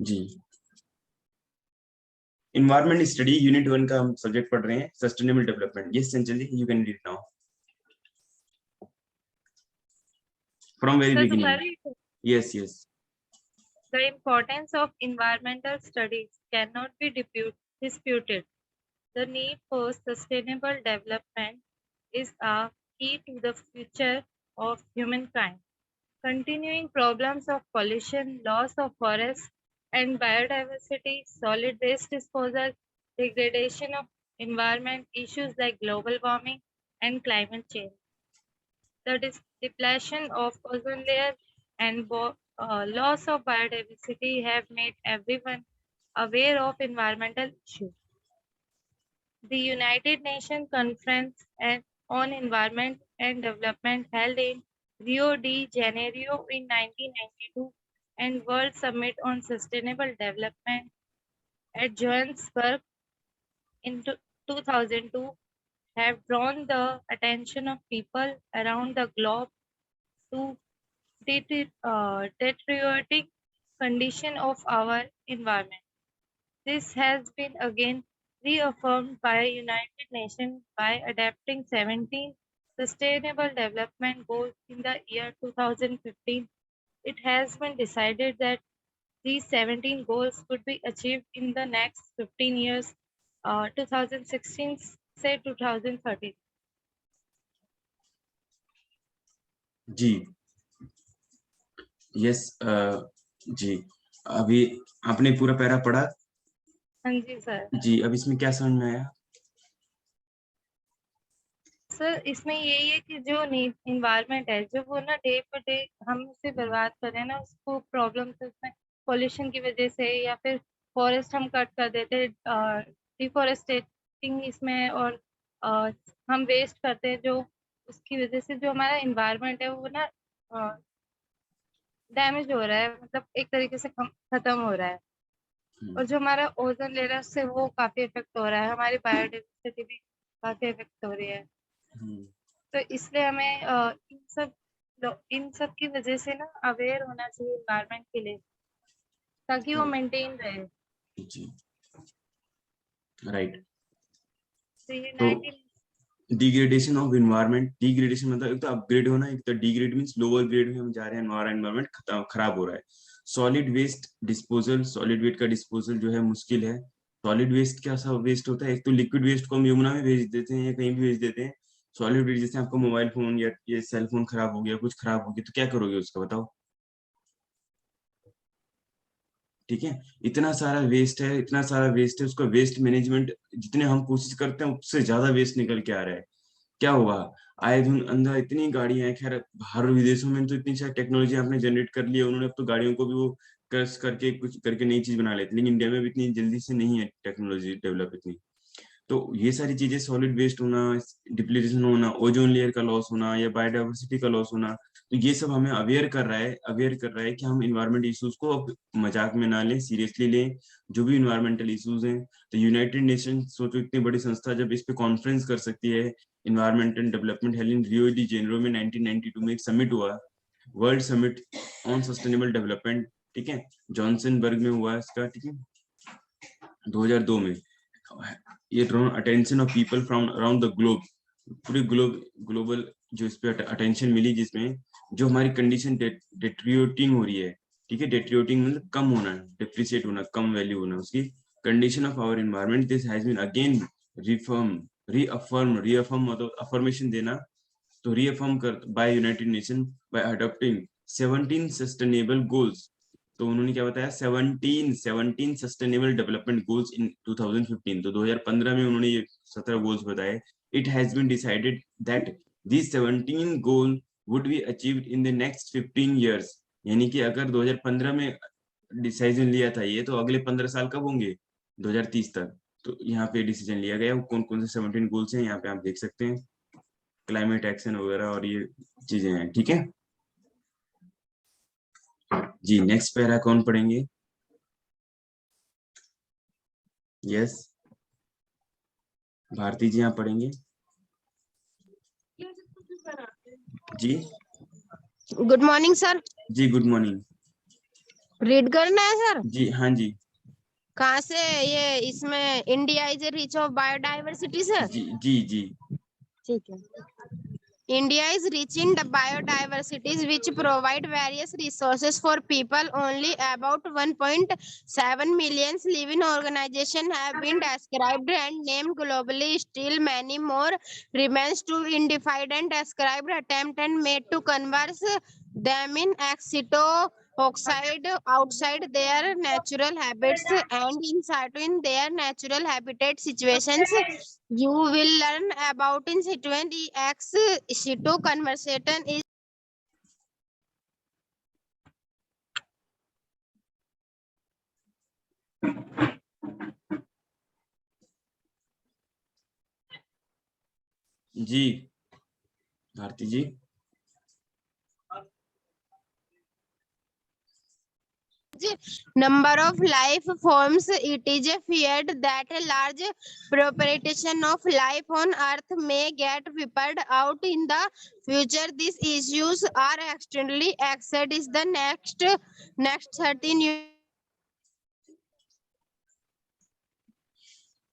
जी, environment study unit 1 का हम subject पढ़ रहे हैं, sustainable development. Yes Chanchal ji, you can read now from very So, beginning. Yes yes. the importance of environmental studies cannot be disputed. The need for sustainable development is a key to the future of humankind. Continuing problems of pollution, loss of forests and biodiversity, solid waste disposal, degradation of environment, issues like global warming and climate change, the depletion of ozone layer and loss of biodiversity have made everyone aware of environmental issues. The United Nations Conference on Environment and Development held in Rio de Janeiro in 1992 and World Summit on Sustainable Development at Johannesburg in 2002 have drawn the attention of people around the globe to deteriorating condition of our environment. This has been again reaffirmed by United Nations by adopting 17 Sustainable Development Goals in the year 2015. It has been decided that these 17 goals could be achieved in the next 15 years, 2016 say 2030. Ji yes जी, अभी आपने पूरा para पढ़ा। हाँ जी sir. जी, अब इसमें क्या समझ में आया? सर इसमें यही है कि जो इन्वायरमेंट है जो वो ना डे पर डे हम उसे बर्बाद कर रहे हैं ना, उसको प्रॉब्लम्स है उसमें पॉल्यूशन की वजह से, या फिर फॉरेस्ट हम कट कर देते हैं डिफॉरेस्टेटिंग इसमें, और अ, हम वेस्ट करते हैं जो उसकी वजह से जो हमारा इन्वायरमेंट है वो ना डैमेज हो रहा है, मतलब एक तरीके से खत्म हो रहा है। और जो हमारा ओजोन लेयर से वो काफी इफेक्ट हो रहा है, हमारी बायोडाइवर्सिटी भी काफी इफेक्ट हो रही है। तो इसलिए हमें इन सब की वजह से ना अवेयर होना चाहिए इन्वायरमेंट के लिए, ताकि वो मेंटेन रहे। जी राइट। तो तो United degradation of environment, degradation मतलब एक तो अपग्रेड होना, एक तो डिग्रेड मींस लोअर ग्रेड में हम जा रहे हैं, हमारा एनवायरनमेंट खराब हो रहा है। Solid waste disposal, solid waste का डिस्पोजल जो है मुश्किल है। सॉलिड वेस्ट क्या सा वेस्ट होता है? एक तो लिक्विड वेस्ट को हम यमुना में भेज देते हैं या कहीं भी भेज देते हैं। सॉलिड वेस्ट जैसे आपका मोबाइल फोन या ये सेल फोन खराब हो गया, कुछ खराब हो गया, तो क्या करोगे उसका बताओ? ठीक है, इतना सारा वेस्ट है, इतना सारा वेस्ट है, उसका वेस्ट मैनेजमेंट जितने हम कोशिश करते हैं उससे ज्यादा वेस्ट निकल के आ रहा है। क्या होगा? आए दिन अंदर इतनी गाड़ियां हैं, खैर बाहर विदेशों में तो इतनी सारी टेक्नोलॉजी आपने जनरेट कर ली है, उन्होंने अब तो गाड़ियों को भी वो क्रश करके कुछ करके नई चीज बना लेते, लेकिन इंडिया में भी इतनी जल्दी से नहीं है टेक्नोलॉजी डेवलप इतनी। तो ये सारी चीजें, सॉलिड वेस्ट होना, डिप्लीशन होना, ओजोन लेयर का लॉस होना या बायोडाइवर्सिटी का लॉस होना, तो ये सब हमें अवेयर कर रहा है कि हम इन्वायरमेंट इश्यूज को अब मजाक में ना लें, सीरियसली लें। जो भी इन्वायरमेंटल इश्यूज हैं, तो यूनाइटेड नेशन सोचो इतनी बड़ी संस्था जब इस पे कॉन्फ्रेंस कर सकती है, environment and development held in Rio de Janeiro में 1992 में एक समिट हुआ, world summit on sustainable development. ठीक है, जॉनसनबर्ग में हुआ इसका, ठीक है, 2002 में। ये drawn attention of people from around the globe, पूरे ग्लोबल जो इस पे अटेंशन मिली, जिसमें जो हमारी कंडीशन डेट्रियोटिंग हो रही है। ठीक है, डेट्रियोटिंग मतलब कम होना, डिप्रिशिएट होना, कम वैल्यू होना उसकी, condition of our environment, this has been again reaffirm मतलब अफर्मेशन देना। तो रीअफर्म कर by united nation by adopting 17 sustainable goals. तो उन्होंने क्या बताया? 17 सस्टेनेबल डेवलपमेंट गोल्स इन 2015। तो 2015 में उन्होंने ये 17 गोल्स बताए। It has been decided that these 17 goal would be achieved in the next 15 years। यानी कि अगर 2015 में डिसीजन लिया था ये, तो अगले 15 साल कब होंगे? 2030 तक। तो यहाँ पे डिसीजन लिया गया, कौन कौन से 17 गोल्स हैं यहाँ पे आप देख सकते हैं, क्लाइमेट एक्शन वगैरह और ये चीजें हैं। ठीक है जी, नेक्स्ट पैरा कौन पढ़ेंगे? यस, भारती जी आप पढ़ेंगे जी। Good morning sir. जी गुड मॉर्निंग। रीड करना है सर। जी हाँ जी। कहाँ से? ये इसमें India is rich of biodiversity से। जी जी जी। ठीक है। India is rich in the biodiversities which provide various resources for people. Only about 1.7 million living organizations have been described and named globally. Still, many more remains to identified and described, attempt and made to convert them in exito oxide outside their natural habits and in situ in their natural habitat situations. You will learn about in situ X situ conversation is ji Bharti ji. number of life forms. It is feared that a large proportion of life on Earth may get wiped out in the future. These issues are extremely accepted is the next 13 years.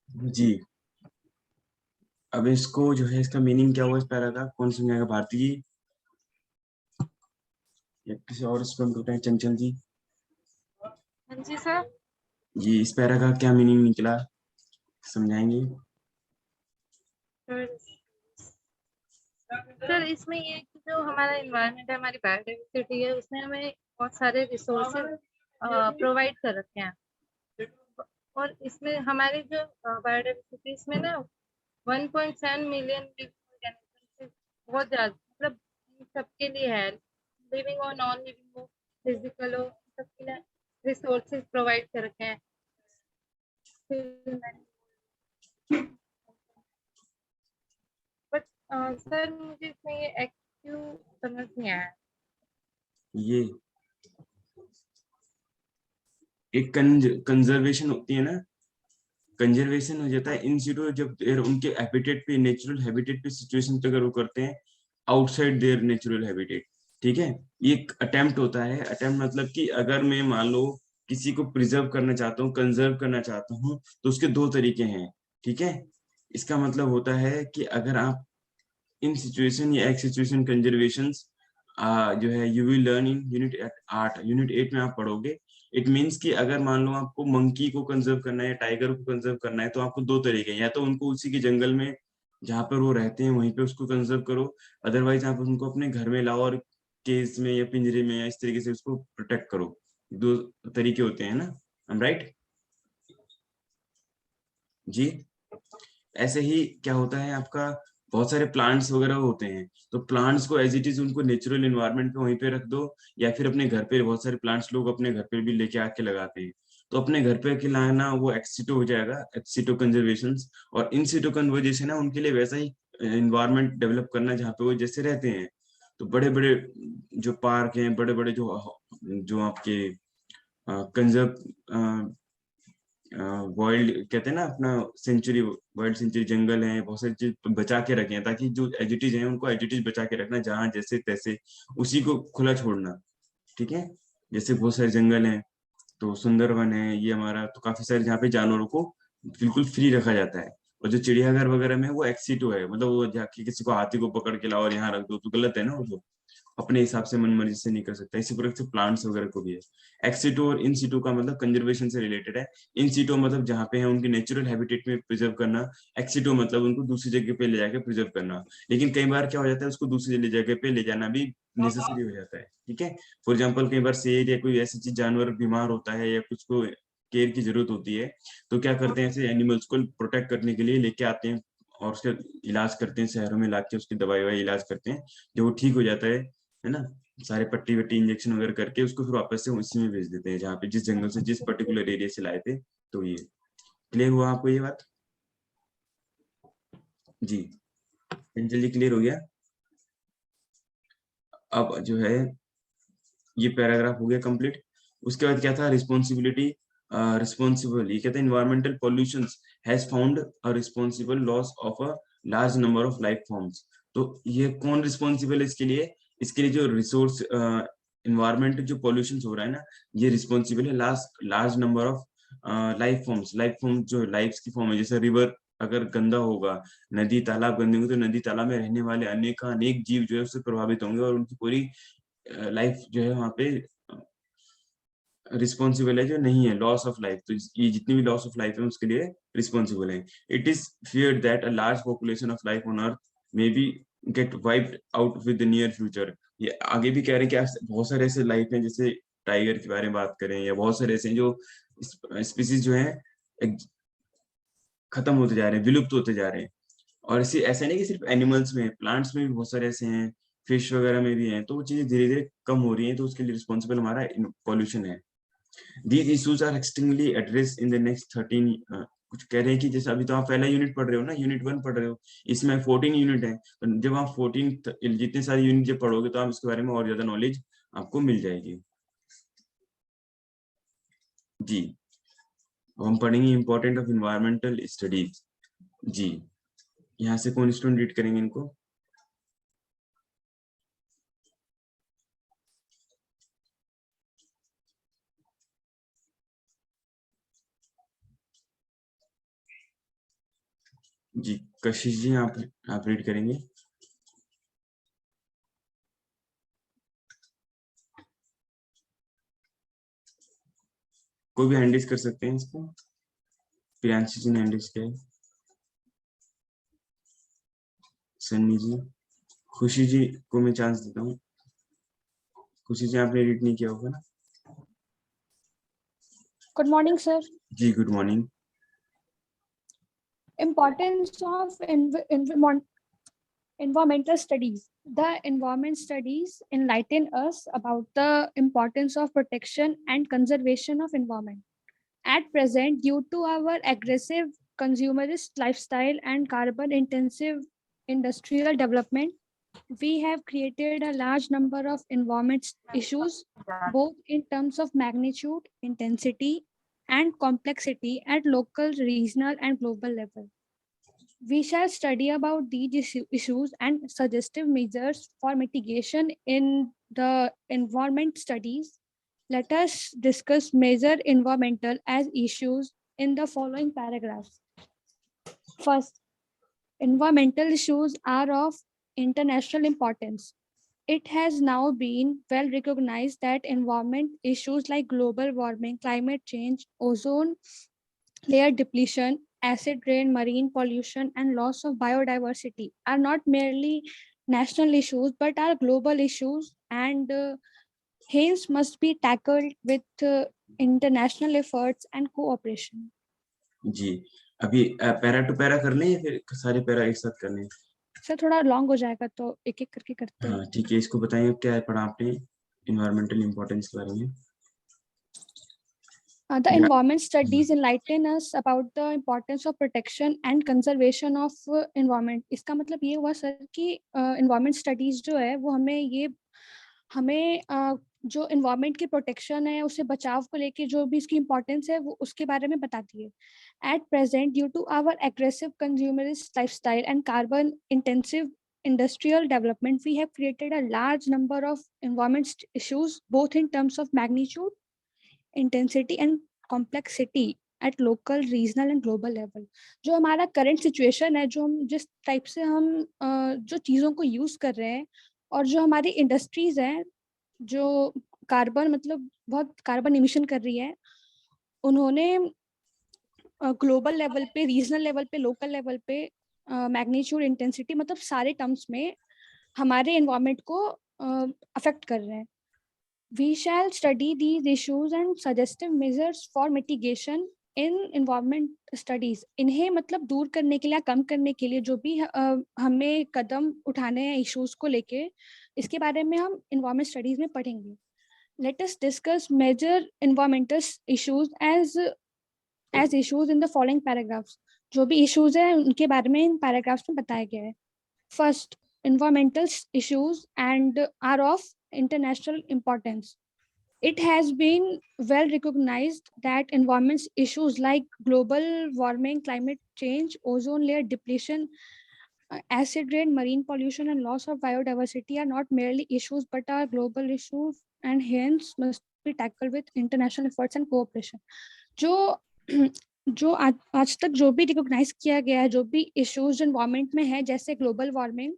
जी अब इसको जो है, इसका meaning क्या हुआ इस para का, कौन समझाएगा? भारती जी या किसी और स्टूडेंट होते हैं? चंचल जी। हाँ जी सर। जी इस पैरा का क्या मीनिंग निकला, समझाएंगे? सर इसमें ये है कि जो हमारा इन्वायरमेंट है, हमारी बायोडाइवर्सिटी है, उसने हमें बहुत सारे रिसोर्सेज प्रोवाइड कर रखे हैं। और इसमें हमारी जो बायोडाइवर्सिटी, इसमें ना 1.7 मिलियन ऑर्गेनिज्म बहुत ज्यादा, मतलब इन सबके लिए है, लिविंग और नॉन लिविंग हो, फिजिकल हो, सबके लिए रिसोर्सेज प्रोवाइड कर रखे हैं। बट सर मुझे इसमें ये एक्टिव समझ नहीं आया। ये एक कंजर्वेशन होती है ना, कंजर्वेशन हो जाता है इन सिटू जब उनके हैबिटेट पे, नेचुरल हैबिटेट पे सिचुएशन पे अगर वो करते हैं आउटसाइड देयर नेचुरल हैबिटेट। ठीक है, ये एक अटेम्प्ट होता है। अटेम्प्ट मतलब कि अगर मैं मान लो किसी को प्रिजर्व करना चाहता हूँ, कंजर्व करना चाहता हूँ, तो उसके दो तरीके हैं। ठीक है, इसका मतलब होता है कि अगर आप इन सिचुएशन या एक सिचुएशन कंजर्वेशन जो है you will learn in unit 8, unit 8 में आप पढ़ोगे। इट मीन्स कि अगर मान लो आपको मंकी को कंजर्व करना है या टाइगर को कंजर्व करना है, तो आपको दो तरीके हैं, या तो उनको उसी के जंगल में जहाँ पर वो रहते हैं वहीं पे उसको कंजर्व करो, अदरवाइज आप उनको अपने घर में लाओ और केज में या पिंजरे में या इस तरीके से उसको प्रोटेक्ट करो। दो तरीके होते हैं ना, हम राइट? जी ऐसे ही क्या होता है आपका, बहुत सारे प्लांट्स वगैरह होते हैं, तो प्लांट्स को एज इट इज उनको नेचुरल एनवायरनमेंट पे वहीं पे रख दो, या फिर अपने घर पे, बहुत सारे प्लांट्स लोग अपने घर पे भी लेके आके लगाते हैं, तो अपने घर पे खिलाना वो एक्सिटो हो जाएगा, एक्सिटो कंजर्वेशन। और इन सिटो कन्वर्जेशन है उनके लिए वैसा ही एनवायरनमेंट डेवलप करना जहाँ पे वो जैसे रहते हैं। तो बड़े बड़े जो पार्क हैं, बड़े बड़े जो जो आपके कंजर्व वाइल्ड कहते हैं ना, अपना सेंचुरी, वाइल्ड सेंचुरी जंगल है, बहुत सारी चीज बचा के रखे हैं, ताकि जो एजिटीज हैं उनको एजिटीज बचा के रखना, जहाँ जैसे तैसे उसी को खुला छोड़ना। ठीक है, जैसे बहुत सारे जंगल हैं, तो सुंदरवन है ये हमारा, तो काफी सारे जहाँ पे जानवरों को बिल्कुल फ्री रखा जाता है। और जो चिड़ियाघर वगैरह में वो एक्सीटो है, मतलब वो जाके किसी को हाथी को पकड़ के लाओ और यहाँ रख दो, तो गलत है ना, वो तो अपने हिसाब से मन मर्जी से नहीं कर सकता। इसी प्रकार से प्लांट्स वगैरह को भी है। एक्सिटो और इन सिटो का मतलब कंजर्वेशन से रिलेटेड है। इन सिटो मतलब जहाँ पे है उनके नेचुरल हैबिटेट में प्रिजर्व करना, एक्सिटो मतलब उनको दूसरी जगह पे ले जाके प्रिजर्व करना। लेकिन कई बार क्या हो जाता है, उसको दूसरी जगह पे ले जाना भी नेसेसरी हो जाता है। ठीक है, फॉर एग्जाम्पल कई बार शेर या कोई ऐसी चीज, जानवर बीमार होता है या कुछ को केयर की जरूरत होती है, तो क्या करते हैं, ऐसे एनिमल्स को प्रोटेक्ट करने के लिए लेके आते हैं और उसका इलाज करते हैं, शहरों में लाके उसकी दवाई ववाई इलाज करते हैं। जब वो ठीक हो जाता है ना, सारे पट्टी वट्टी इंजेक्शन वगैरह करके उसको फिर वापस से उसी में भेज देते हैं, जहाँ पे जिस जंगल से, जिस पर्टिकुलर एरिया से लाए थे। तो ये क्लियर हुआ आपको ये बात? जी जल्दी क्लियर हो गया? अब जो है ये पैराग्राफ हो गया कंप्लीट। उसके बाद क्या था, रिस्पॉन्सिबिलिटी, रिस्पॉन्सिबल, ये कहते हैं environmental pollution has found a responsible loss of a large number of life forms. तो ये कौन रिस्पॉन्सिबल है इसके लिए? इसके लिए जो रिसोर्स इन्वायरमेंट जो पॉल्यूशन हो रहा है ना, ये रिस्पॉन्सिबल है large number of life form जो लाइफ की फॉर्म है, जैसे रिवर अगर गंदा होगा, नदी तालाब गंदे होंगे, तो नदी तालाब में रहने वाले अनेक जीव जो है उससे प्रभावित होंगे, और उनकी पूरी लाइफ जो है वहाँ पे रिस्पॉन्सिबल है, जो नहीं है लॉस ऑफ लाइफ, तो ये जितनी भी लॉस ऑफ लाइफ है उसके लिए रिस्पॉन्सिबल है। It is fear that a large population of life on earth may be get wiped out with the near future. ये आगे भी कह रहे हैं कि बहुत सारे ऐसे लाइफ हैं, जैसे टाइगर के बारे में बात करें, या बहुत सारे ऐसे हैं जो स्पीसीज जो है खत्म होते जा रहे हैं, विलुप्त होते जा रहे हैं। और इसी ऐसा नहीं कि सिर्फ एनिमल्स में, प्लांट्स में भी बहुत सारे ऐसे हैं, फिश वगैरह में भी हैं, तो वो चीजें धीरे धीरे कम हो रही हैं, तो उसके लिए रिस्पॉन्सिबल हमारा पॉल्यूशन है। These issues are extremely addressed in the next 13 कुछ कह रहे हैं कि जैसे अभी तो आप पहला यूनिट पढ़ रहे हो ना, यूनिट 1 पढ़ रहे हो, इसमें 14 यूनिट है, तो जब आप 14 जितने सारे यूनिट जब पढ़ोगे तो आप इसके बारे में और ज्यादा नॉलेज आपको मिल जाएगी। जी, हम पढ़ेंगे इम्पोर्टेंट ऑफ इन्वायरमेंटल स्टडीज। जी, यहाँ से कौन स्टूडेंट रीड करेंगे इनको? जी, कशिश जी आप रीड करेंगे। कोई भी हैंडल्स कर सकते हैं इसको। प्रियांशी जी ने हैंडल्स किया है, सन्नी जी, खुशी जी को मैं चांस देता हूँ। खुशी जी आपने रीड नहीं किया होगा ना? Good morning, sir. जी, good morning. Importance of environmental studies. The environment studies enlighten us about the importance of protection and conservation of environment. At present, due to our aggressive consumerist lifestyle and carbon-intensive industrial development, we have created a large number of environment issues, both in terms of magnitude, intensity, and complexity at local, regional, and global level. We shall study about these issues and suggestive measures for mitigation in the environment studies. Let us discuss major environmental as issues in the following paragraphs. First, environmental issues are of international importance. It has now been well recognized that environment issues like global warming, climate change, ozone layer depletion, acid rain, marine pollution, and loss of biodiversity are not merely national issues but are global issues, and hence must be tackled with international efforts and cooperation. जी, अभी para two para कर लें या फिर सारे para एक साथ कर लें? सर थोड़ा लॉन्ग हो जाएगा तो एक एक करके करते हैं। हाँ ठीक है, इसको बताइए क्या है पढ़ा आपने इन्वायरमेंटल इम्पोर्टेंस के बारे में? The environment studies enlighten us about the importance of protection and conservation of environment. इसका मतलब ये हुआ सर कि environment studies जो है वो हमें जो environment की protection है, उससे बचाव को लेके जो भी इसकी importance है वो उसके बारे में बताती है. At present, due to our aggressive consumerist lifestyle and carbon intensive industrial development, we have created a large number of environment issues, both in terms of magnitude, intensity and complexity at local, regional and global level. जो हमारा current situation है, जो हम जिस type से हम जो चीज़ों को use कर रहे हैं और जो हमारी industries हैं जो कार्बन मतलब बहुत कार्बन emission कर रही है, उन्होंने ग्लोबल लेवल पे, रीजनल लेवल पे, लोकल लेवल पे मैग्नीट्यूड, इंटेंसिटी मतलब सारे टर्म्स में हमारे एनवायरनमेंट को अफेक्ट कर रहे हैं. We shall study these issues and suggestive measures for mitigation in environment studies. इन्हें मतलब दूर करने के लिए, कम करने के लिए जो भी हमें कदम उठाने हैं इश्यूज को लेके, इसके बारे में हम environment studies में पढ़ेंगे. Let us discuss major environmental issues as issues in the following paragraphs. जो भी issues हैं उनके बारे में इन paragraphs में बताया गया है. First, environmental issues and are of international importance. It has been well recognized that environment issues like global warming, climate change, ozone layer depletion, acid rain, marine pollution, and loss of biodiversity are not merely issues but are global issues, and hence must be tackled with international efforts and cooperation. जो जो आज तक जो भी recognise किया गया है, जो भी इश्यूज एनवायरमेंट में है, जैसे global warming,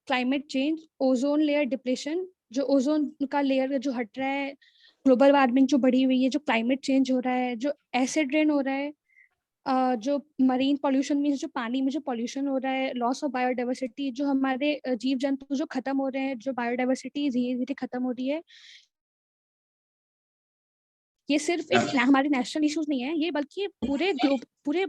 climate change, ozone layer depletion, जो ओजोन का लेयर जो हट रहा है, ग्लोबल वार्मिंग जो बढ़ी हुई है, जो क्लाइमेट चेंज हो रहा है, जो एसिड रेन हो रहा है, जो मरीन पॉल्यूशन में जो पानी में जो पॉल्यूशन हो रहा है, लॉस ऑफ बायोडाइवर्सिटी, जो हमारे जीव जंतु जो खत्म हो रहे हैं, जो बायोडाइवर्सिटी धीरे धीरे खत्म हो रही है, ये सिर्फ एक हमारे नेशनल इश्यूज नहीं है, ये बल्कि पूरे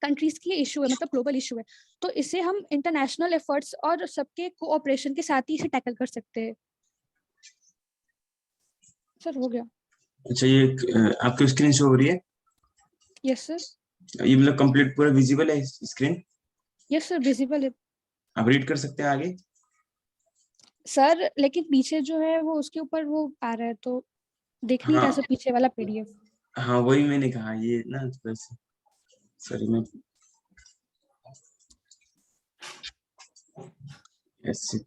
कंट्रीज की इशू है, मतलब ग्लोबल इशू है। तो इसे हम इंटरनेशनल एफर्ट्स और सबके कोऑपरेशन के साथ ही इसे टैकल कर सकते हैं। सर हो गया। अच्छा, ये आपकी स्क्रीन शो हो रही है? Yes sir. ये मतलब कंप्लीट पूरा विजिबल है स्क्रीन? यस सर, विजिबल है आप रीड कर सकते हैं आगे? सर, लेकिन पीछे जो है वो उसके ऊपर वो आ रहा है, तो देख नहीं रहा सर पीछे वाला पीडीएफ। हाँ, वही मैंने कहा, ये ना बस सॉरी, मैं ऐसे